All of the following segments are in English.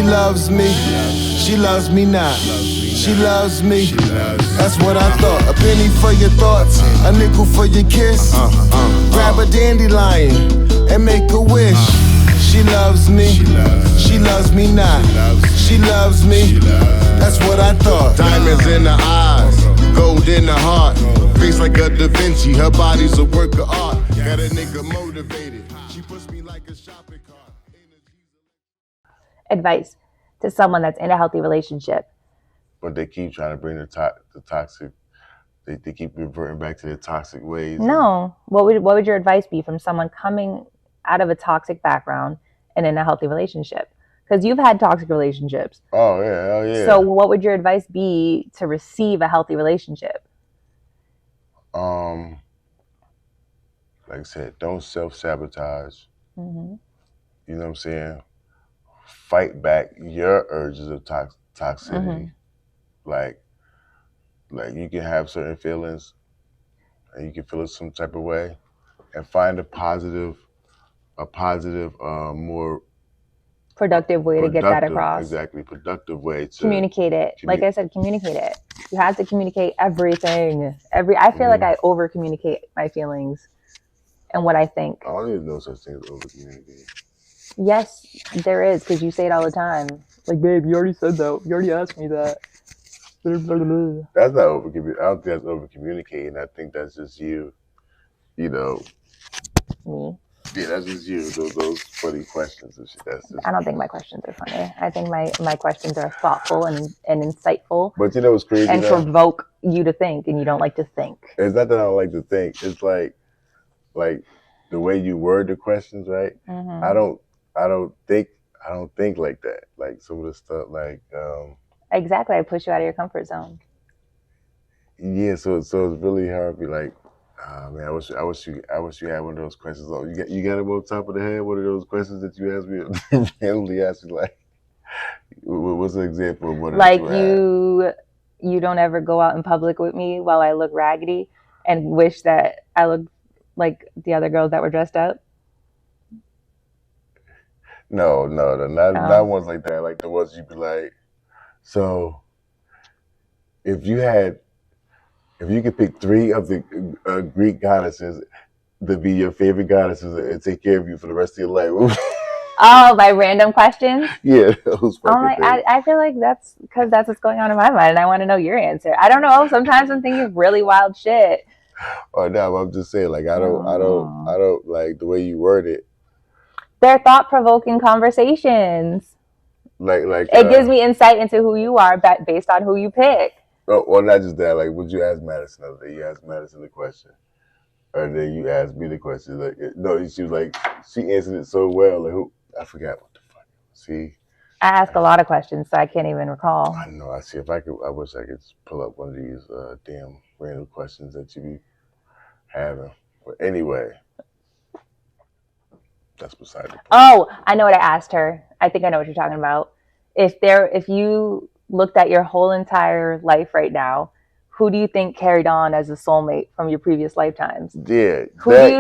loves me. She loves me not. She loves me. That's what I thought. A penny for your thoughts, a nickel for your kiss. Grab a dandelion and make a wish. She loves me. She loves me not. She loves me. That's what I thought. Diamonds in the eyes, gold in the heart. Face like a Da Vinci, her body's a work of art. Got a nigga motivated. She puts me like a shopping cart. Advice to someone that's in a healthy relationship. But they keep trying to bring the toxic. They keep reverting back to their toxic ways. No. What would your advice be from someone coming out of a toxic background and in a healthy relationship? Because you've had toxic relationships. Oh yeah, hell yeah. So what would your advice be to receive a healthy relationship? Like I said, don't self-sabotage. Mm-hmm. You know what I'm saying? Fight back your urges of toxicity. Like you can have certain feelings and you can feel it some type of way and find a positive, more productive way to get that across. Exactly, productive way to communicate it. Like I said, communicate it. You have to communicate everything. I feel like I over communicate my feelings and what I think. I don't even know such thing as over communicating. Yes, there is, because you say it all the time. Like, babe, you already said that. You already asked me that. That's not over communicating. I don't think that's over communicating. I think that's just you. You know. Me. Yeah, that's just you. Those funny questions and shit. I don't think my questions are funny. I think my questions are thoughtful and insightful. But you know what's crazy? And provoke you to think, and you don't like to think. It's not that I don't like to think. It's like the way you word the questions, right? Mm-hmm. I don't think like that. Like some of the stuff, like exactly. I push you out of your comfort zone. Yeah, so it's really hard to be like, oh, man, I wish you had one of those questions. Oh, you got them on top of the head. One of those questions that you asked me, randomly asked you, like, what's an example of one? Like you don't ever go out in public with me while I look raggedy and wish that I looked like the other girls that were dressed up. No, not ones like that. Like the ones you'd be like, so if you could pick 3 of the Greek goddesses to be your favorite goddesses and take care of you for the rest of your life. Oh, by random questions? Yeah, those fucking things. I feel like that's because that's what's going on in my mind, and I want to know your answer. I don't know. Sometimes I'm thinking really wild shit. Oh no, I'm just saying, like I don't like the way you word it. They're thought-provoking conversations. Like it gives me insight into who you are based on who you pick. Oh, well, not just that. Like, would you ask Madison the other day? You asked Madison the question, or then you asked me the question. Like, no, she was like, she answered it so well. Like, I forgot what the fuck. See, I ask a lot of questions, so I can't even recall. I know. I see. If I could, I wish I could pull up one of these damn random questions that you be having. But anyway. That's beside the point. Oh, I know what I asked her. I think I know what you're talking about. If you looked at your whole entire life right now, who do you think carried on as a soulmate from your previous lifetimes? Yeah. Who do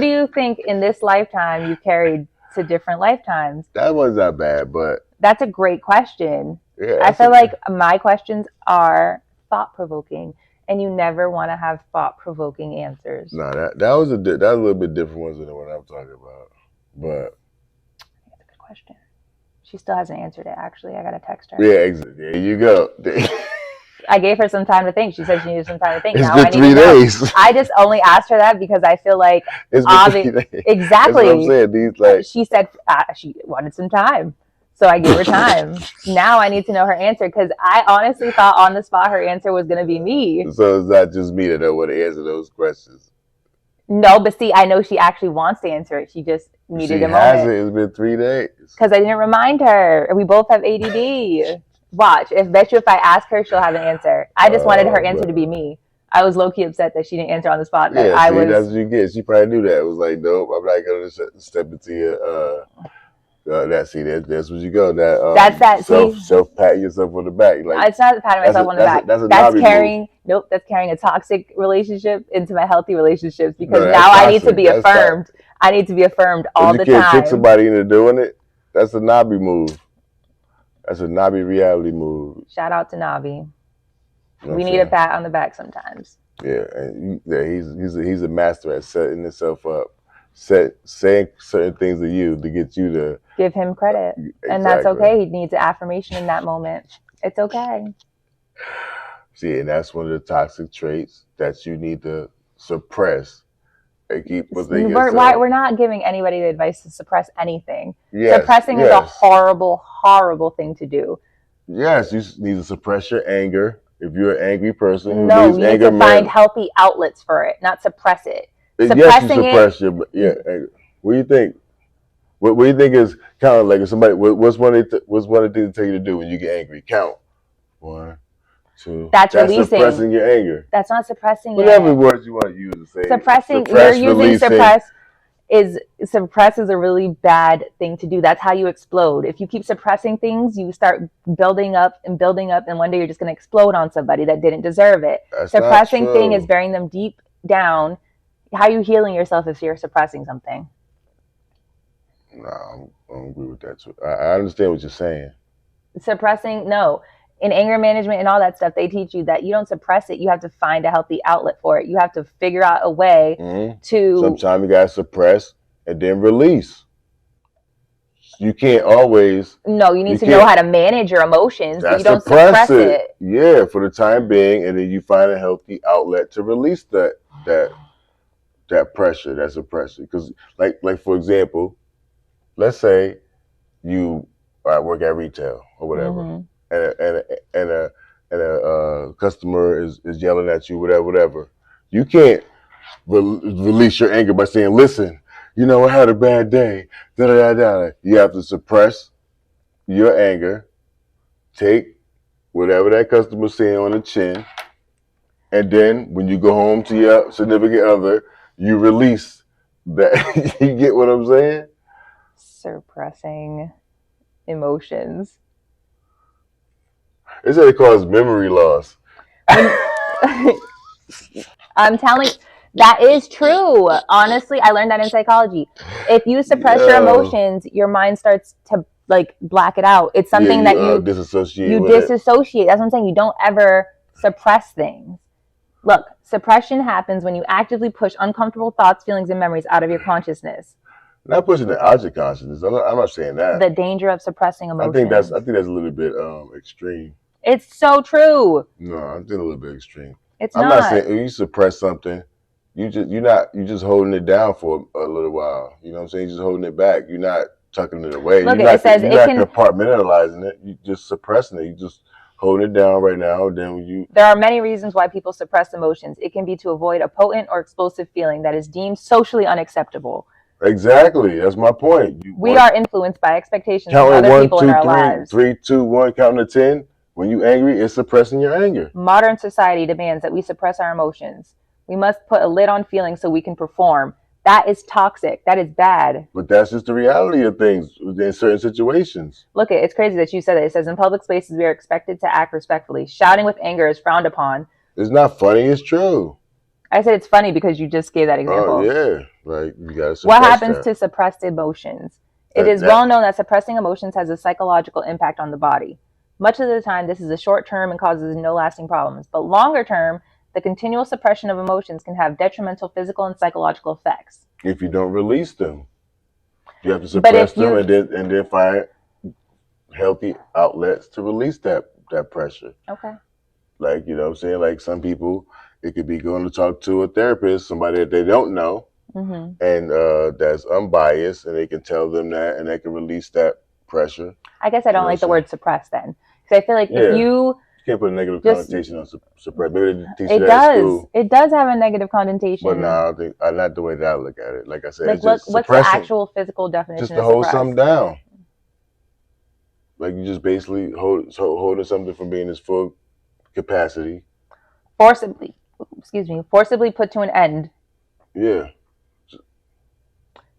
you think in this lifetime you carried to different lifetimes? That one's not bad, but that's a great question. Yeah, I feel like my questions are thought-provoking. And you never want to have thought-provoking answers. No, that was a little bit different ones than what I'm talking about. But that's a good question. She still hasn't answered it. Actually, I gotta text her. Yeah, there you go. I gave her some time to think. She said she needed some time to think. It's now been 3 days. I just only asked her that because I feel like it's been 3 days. Exactly. That's what I'm saying. She said she wanted some time. So I gave her time. Now I need to know her answer because I honestly thought on the spot her answer was going to be me. So it's not just me that know what to answer those questions. No, but see, I know she actually wants to answer it. She just needed a moment. It's been 3 days. Because I didn't remind her. We both have ADD. Watch. Bet you if I ask her, she'll have an answer. I just wanted her answer to be me. I was low-key upset that she didn't answer on the spot. Yeah, that's what you get. She probably knew that. It was like, nope, I'm not going to step into your... that's what you go. That's that. Self pat yourself on the back. Like it's not patting myself on the back. That's carrying. Move. Nope. That's carrying a toxic relationship into my healthy relationships because now I need to be affirmed. I need to be affirmed all the time. You can't trick somebody into doing it. That's a Nabi move. That's a Nabi reality move. Shout out to Nabi. You know we need a pat on the back sometimes. Yeah, and he's a master at setting himself up, saying certain things to you to get you to give him credit, and that's okay. He needs affirmation in that moment. It's okay. See, and that's one of the toxic traits that you need to suppress and keep within yourself. We're not giving anybody the advice to suppress anything. Suppressing is a horrible, horrible thing to do. Yes, you need to suppress your anger. If you're an angry person, no, you need to find healthy outlets for it, not suppress it. Suppressing your What do you think? What do you think is kind of like if somebody? What's one of the things they tell you to do when you get angry? Count 1, 2. That's releasing. Suppressing your anger. That's not suppressing. Whatever words you want to use to say. Suppressing. You're using releasing. Suppress is a really bad thing to do. That's how you explode. If you keep suppressing things, you start building up, and one day you're just going to explode on somebody that didn't deserve it. Suppressing thing is burying them deep down. How are you healing yourself if you're suppressing something? No, I don't agree with that too. I understand what you're saying. Suppressing, no. In anger management and all that stuff, they teach you that you don't suppress it. You have to find a healthy outlet for it. You have to figure out a way to... Sometimes you got to suppress and then release. You can't always... No, you need to know how to manage your emotions, but you don't suppress it. Yeah, for the time being, and then you find a healthy outlet to release that pressure, that suppression. Because, like for example, let's say you work at retail or whatever, and a customer is yelling at you, whatever. You can't release your anger by saying, "Listen, I had a bad day." Da da da. You have to suppress your anger, take whatever that customer's saying on the chin, and then when you go home to your significant other, you release that. You get what I'm saying? Suppressing emotions. They say it causes memory loss. I'm telling you, that is true. Honestly, I learned that in psychology. If you suppress your emotions, your mind starts to black it out. It's something that you disassociate. You disassociate. That's what I'm saying. You don't ever suppress things. Look, suppression happens when you actively push uncomfortable thoughts, feelings, and memories out of your consciousness. Not pushing it out of your consciousness. I'm not saying that. The danger of suppressing emotions. I think that's a little bit extreme. It's so true. No, I think a little bit extreme. I'm not saying if you suppress something, you're just holding it down for a little while. You know what I'm saying? You're just holding it back. You're not tucking it away. Look, you're not compartmentalizing it. You're just suppressing it. You just holding it down right now. Then There are many reasons why people suppress emotions. It can be to avoid a potent or explosive feeling that is deemed socially unacceptable. Exactly. That's my point. We are influenced by expectations from other people in our lives. 3, 2, 1, counting to 10. When you're angry, it's suppressing your anger. Modern society demands that we suppress our emotions. We must put a lid on feelings so we can perform. That is toxic. That is bad. But that's just the reality of things in certain situations. Look, it's crazy that you said that. It says, in public spaces, we are expected to act respectfully. Shouting with anger is frowned upon. It's not funny. It's true. I said it's funny because you just gave that example. Oh, yeah. Like, you gotta suppress What happens to suppressed emotions? It is well known that suppressing emotions has a psychological impact on the body. Much of the time, this is a short term and causes no lasting problems. But longer term, the continual suppression of emotions can have detrimental physical and psychological effects. If you don't release them, you have to suppress them and then find healthy outlets to release that pressure. Okay. Like, you know what I'm saying? Like some people, it could be going to talk to a therapist, somebody that they don't know, and that's unbiased, and they can tell them that, and they can release that pressure. I guess I don't like the word suppress then. Because I feel like if you can't put a negative connotation on suppress. Maybe they teach it that does. at school. It does have a negative connotation. But no, I think not the way that I look at it. Like I said, what's the actual physical definition? Just to hold something down. Like you just basically holding something from being its full capacity. Forcibly put to an end. Yeah.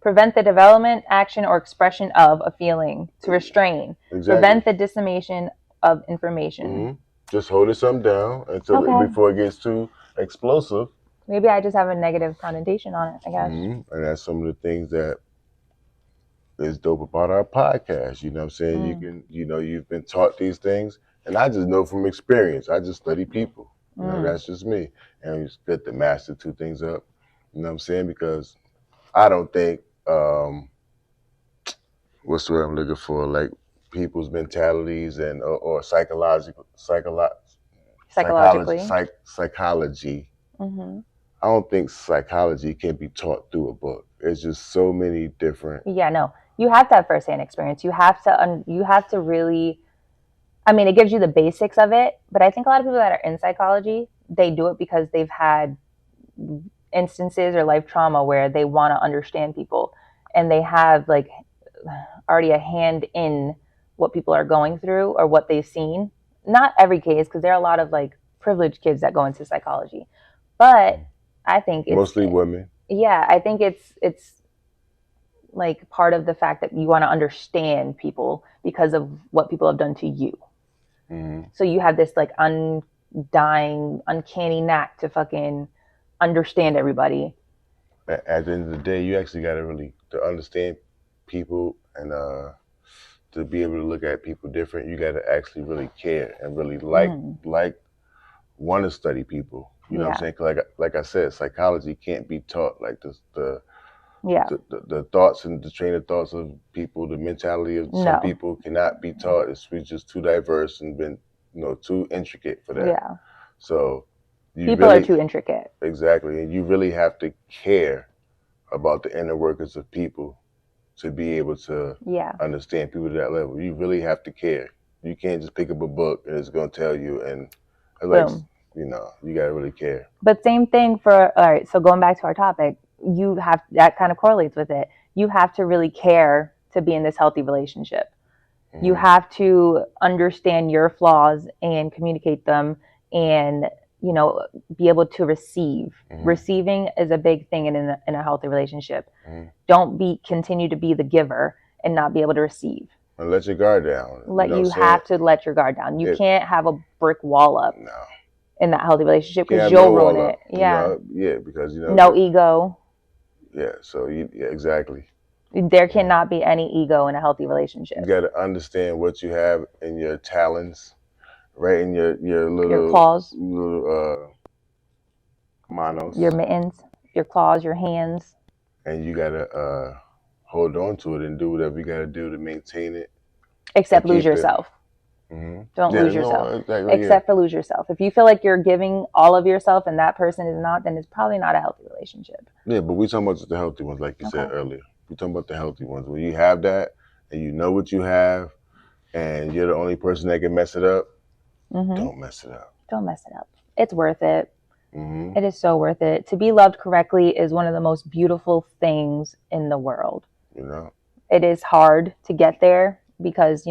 Prevent the development, action, or expression of a feeling. To restrain. Exactly. Prevent the dissemination of information. Mm-hmm. Just holding something down before it gets too explosive. Maybe I just have a negative connotation on it, I guess. Mm-hmm. And that's some of the things that is dope about our podcast. You know what I'm saying? You can, you've been taught these things, and I just know from experience. I just study people. That's just me. And it's good to master two things up. You know what I'm saying? Because I don't think, what's the word I'm looking for? Like people's mentalities and or Psychologically. psychology. I don't think psychology can be taught through a book. It's just so many different. Yeah, no. You have to have firsthand experience. You have to really. I mean, it gives you the basics of it, but I think a lot of people that are in psychology, they do it because they've had instances or life trauma where they want to understand people, and they have like already a hand in what people are going through or what they've seen. Not every case, because there are a lot of like privileged kids that go into psychology, but I think it's mostly women. Yeah, I think it's like part of the fact that you want to understand people because of what people have done to you. So you have this like undying, uncanny knack to fucking understand everybody. At the end of the day, you actually got to really to understand people and to be able to look at people different. You got to actually really care and really want to study people. You know what I'm saying? 'Cause like I said, psychology can't be taught. Like the thoughts and the train of thoughts of people, the mentality of some people cannot be taught. It's just too diverse and been too intricate for that. Yeah. So people are too intricate. Exactly, and you really have to care about the inner workings of people to be able to understand people to that level. You really have to care. You can't just pick up a book and it's going to tell you, and like, you got to really care. But same thing all right, so going back to our topic, that kind of correlates with it. You have to really care to be in this healthy relationship. You have to understand your flaws and communicate them and, be able to receive. Receiving is a big thing in a healthy relationship. Don't continue to be the giver and not be able to receive. And let your guard down. You have to let your guard down. You can't have a brick wall up in that healthy relationship because you'll ruin it. Yeah. Because no ego. Yeah, so exactly. There cannot be any ego in a healthy relationship. You got to understand what you have in your talents, right? In your little your claws, little manos, your mittens, your claws, your hands, and you got to hold on to it and do whatever you got to do to maintain it. Except lose yourself. Don't lose yourself. Except for lose yourself. If you feel like you're giving all of yourself and that person is not, then it's probably not a healthy relationship. Yeah, but we're talking about the healthy ones, like you said earlier. We're talking about the healthy ones. When you have that and you know what you have and you're the only person that can mess it up, don't mess it up. Don't mess it up. It's worth it. It is so worth it. To be loved correctly is one of the most beautiful things in the world. It is hard to get there because,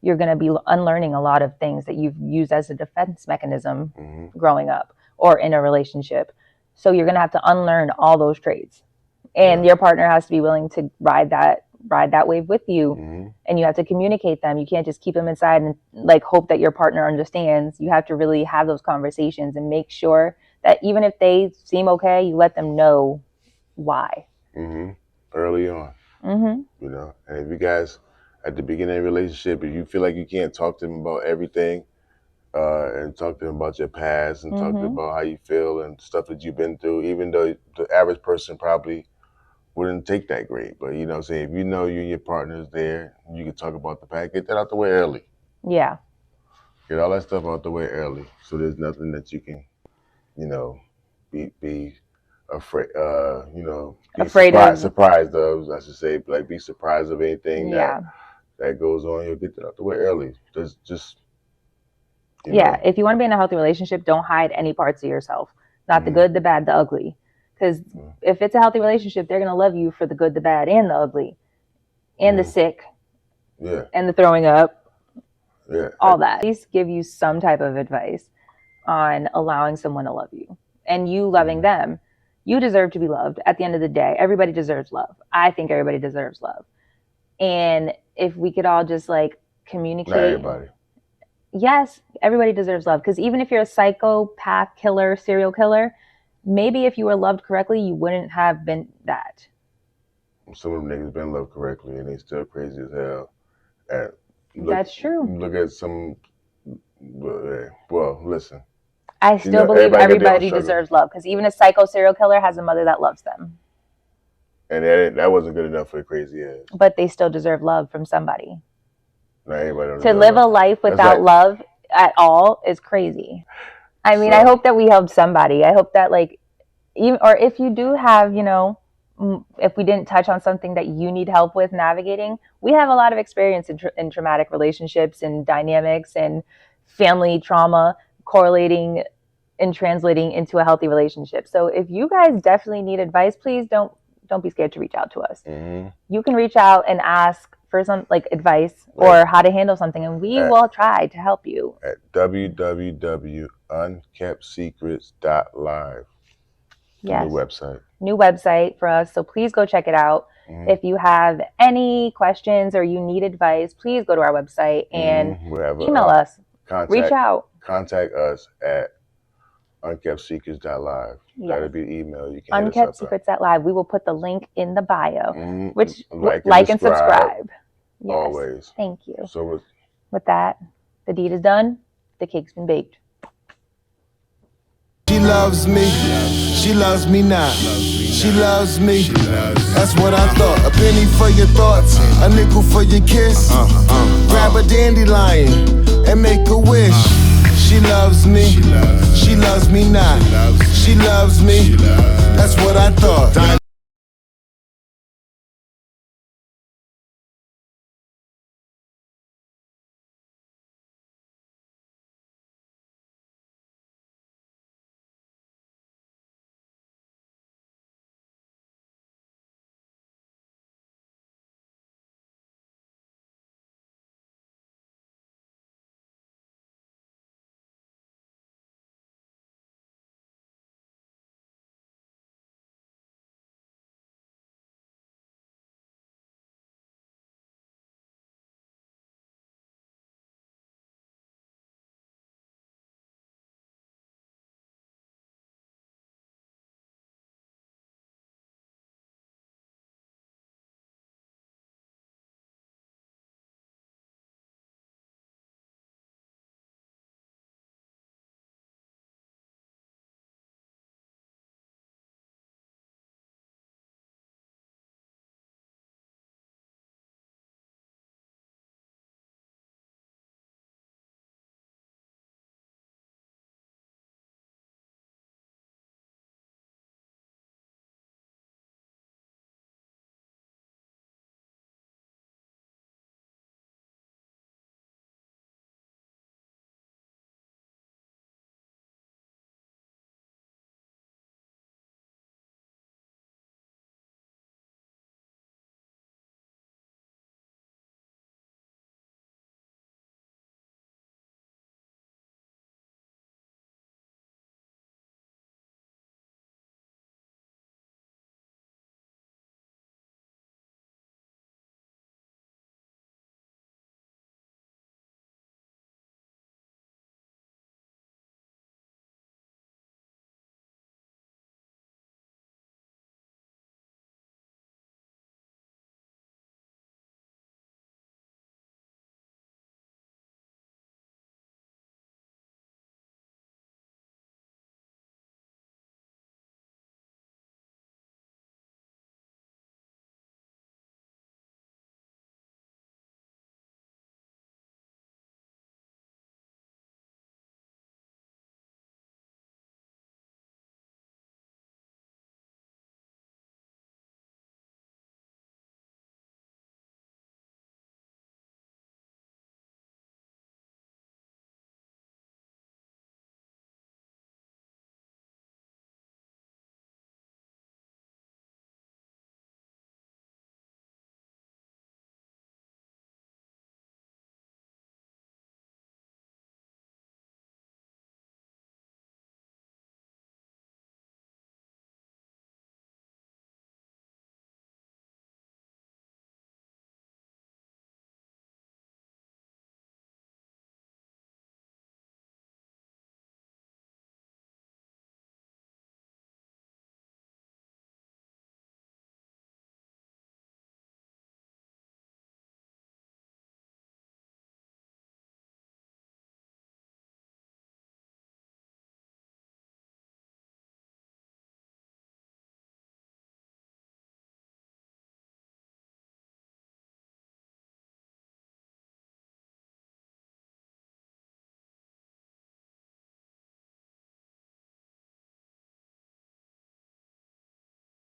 you're going to be unlearning a lot of things that you've used as a defense mechanism growing up or in a relationship. So you're going to have to unlearn all those traits. And your partner has to be willing to ride that wave with you. And you have to communicate them. You can't just keep them inside and like hope that your partner understands. You have to really have those conversations and make sure that even if they seem okay, you let them know why. Early on. And if you guys at the beginning of a relationship, if you feel like you can't talk to them about everything and talk to them about your past and talk to them about how you feel and stuff that you've been through, even though the average person probably wouldn't take that great. But you know what I'm saying? If you know you and your partner is there, you can talk about the past, get that out the way early. Yeah. Get all that stuff out the way early. So there's nothing that you can, be afraid, surprised of, I should say, like be surprised of anything that goes on. You'll get that out the way early. Just if you want to be in a healthy relationship, don't hide any parts of yourself. Not the good, the bad, the ugly. Because if it's a healthy relationship, they're going to love you for the good, the bad, and the ugly, and the sick, and the throwing up, all that. At least give you some type of advice on allowing someone to love you and you loving them. You deserve to be loved. At the end of the day, everybody deserves love. I think everybody deserves love. And if we could all just like communicate. Not everybody. Yes, everybody deserves love. Because even if you're a psychopath killer, serial killer, maybe if you were loved correctly, you wouldn't have been that. some of them niggas been loved correctly and they still crazy as hell. And that's true. Look at some. Well, listen. I still believe everybody deserves love because even a psycho serial killer has a mother that loves them. And that wasn't good enough for the crazy ass. But they still deserve love from somebody. Not everybody to live a life without love at all is crazy. I mean, I hope that we helped somebody. I hope that or if you do have, if we didn't touch on something that you need help with navigating, we have a lot of experience in traumatic relationships and dynamics and family trauma correlating and translating into a healthy relationship. So if you guys definitely need advice, please don't be scared to reach out to us. Mm-hmm. You can reach out and ask for some advice or how to handle something, and we will try to help you at www.unkeptsecrets.live. Yes. New website for us, so please go check it out. Mm-hmm. If you have any questions or you need advice, please go to our website and email us. Reach out. Contact us at unkeptsecrets.live. Yes. That'll be the email. You can unkeptsecrets.live. We will put the link in the bio, which like and subscribe. Yes. Always. Thank you. So with that, the deed is done. The cake's been baked. She loves me. She loves me not. She loves me. That's what I thought. A penny for your thoughts, a nickel for your kiss. Grab a dandelion and make a wish. She loves me. She loves me not. She loves me. That's what I thought.